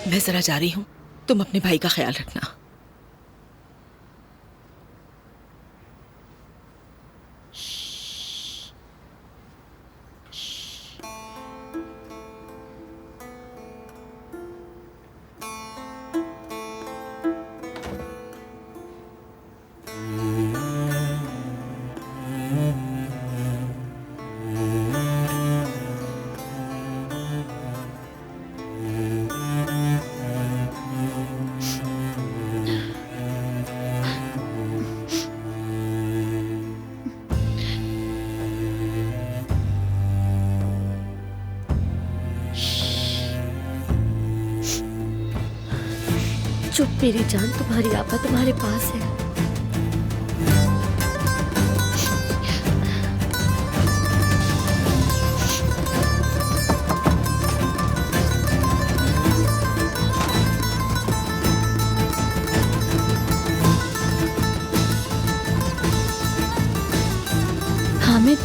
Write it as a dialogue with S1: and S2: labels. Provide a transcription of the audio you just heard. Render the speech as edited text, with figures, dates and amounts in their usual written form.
S1: मैं जरा जा रही हूँ, तुम अपने भाई का ख्याल रखना।
S2: चुप मेरी जान, तुम्हारी आपा तुम्हारे पास है। हामिद,